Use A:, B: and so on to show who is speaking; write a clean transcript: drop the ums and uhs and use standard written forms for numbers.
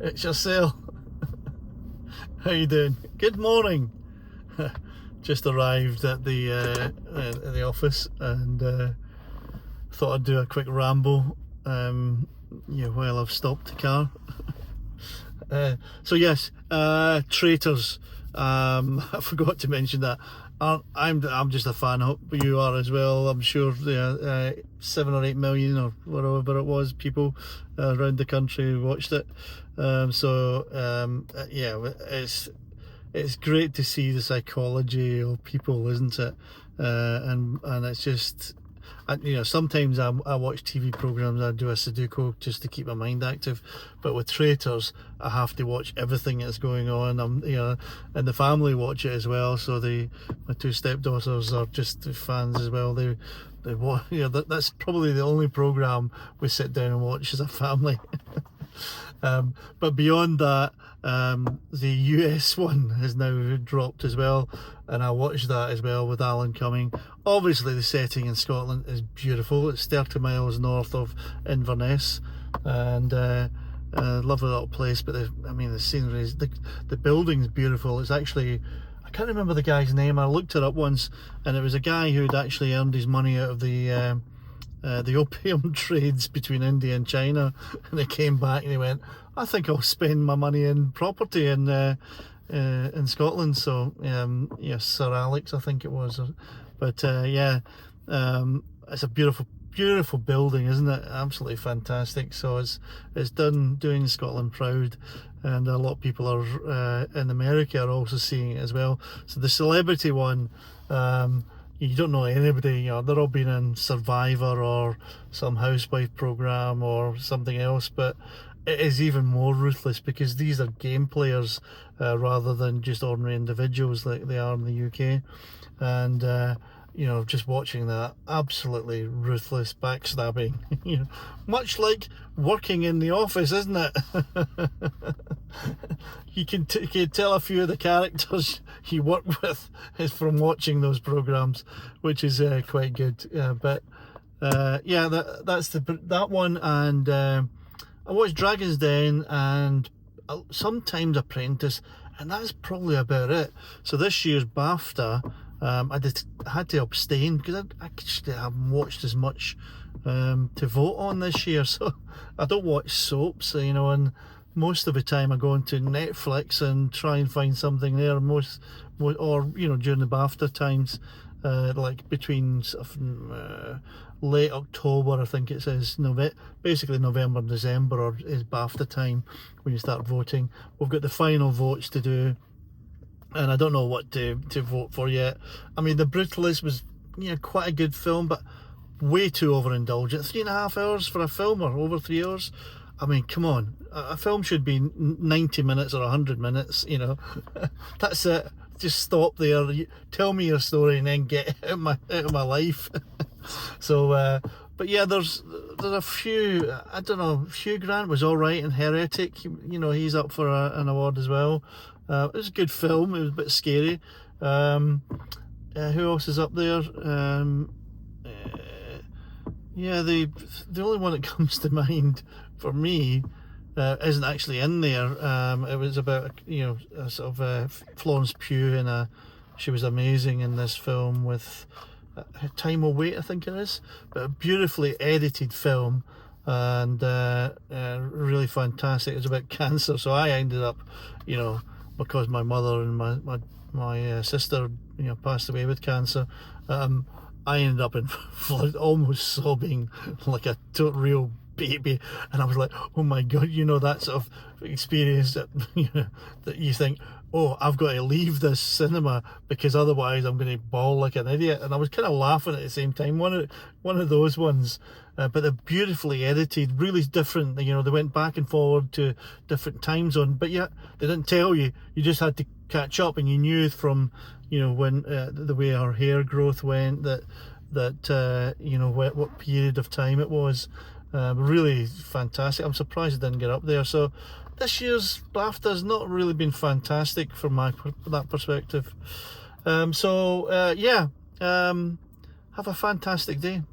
A: It's yourself. How you doing? Good morning. Just arrived at the office and thought I'd do a quick ramble while I've stopped the car. So yes, Traitors. I forgot to mention that. I'm just a fan. I hope you are as well. I'm sure 7 or 8 million or whatever it was people around the country watched it. It's great to see the psychology of people, isn't it? And it's just, sometimes I watch TV programs. I do a Sudoku just to keep my mind active, but with Traitors I have to watch everything that's going on. And the family watch it as well. So my two stepdaughters are just fans as well. They watch. That's probably the only program we sit down and watch as a family. But beyond that, the US one has now dropped as well, and I watched that as well with Alan Cumming. Obviously the setting in Scotland is beautiful. It's 30 miles north of Inverness, and lovely little place. But the scenery is, the building's beautiful. It's actually, I can't remember the guy's name. I looked it up once, and it was a guy who'd actually earned his money out of the opium trades between India and China, and they came back and they went, I think I'll spend my money in property in Scotland. So Sir Alex, I think it was. But it's a beautiful building, isn't it? Absolutely fantastic. So it's doing Scotland proud, and a lot of people are in America are also seeing it as well. So the celebrity one, you don't know anybody, they're all been in Survivor or some housewife program or something else, but it is even more ruthless because these are game players rather than just ordinary individuals like they are in the UK. And just watching that, absolutely ruthless backstabbing, much like working in the office, isn't it? You can tell a few of the characters you work with is from watching those programs, which is quite good. That's that one. And I watched Dragon's Den and sometimes Apprentice, and that's probably about it. So this year's BAFTA, I had to abstain because I actually haven't watched as much to vote on this year. So I don't watch soaps, and most of the time I go into Netflix and try and find something there. During the BAFTA times, like between late October, I think it says, basically November and December is BAFTA time when you start voting. We've got the final votes to do, and I don't know what to vote for yet. I mean, The Brutalist was quite a good film, but way too overindulgent. 3.5 hours for a film, or over 3 hours. I mean, come on, a film should be 90 minutes or 100 minutes. That's it. Just stop there. Tell me your story and then get out of my life. So, but yeah, there's a few. I don't know. Hugh Grant was all right in Heretic. He's up for an award as well. It was a good film. It was a bit scary. Who else is up there? The only one that comes to mind for me isn't actually in there. It was about Florence Pugh, and she was amazing in this film with Time Will Wait, I think it is, but a beautifully edited film, and really fantastic. It was about cancer, so I ended up, because my mother and my sister passed away with cancer, I ended up in almost sobbing like a real baby, and I was like, oh my god, that sort of experience that that you think, oh, I've got to leave this cinema because otherwise I'm going to bawl like an idiot. And I was kind of laughing at the same time. One of those ones, but they're beautifully edited, really different. They went back and forward to different time zone, but yet they didn't tell you. You just had to catch up, and you knew from when the way our hair growth went that what period of time it was. Really fantastic. I'm surprised it didn't get up there. So this year's BAFTA's not really been fantastic from that perspective. Have a fantastic day.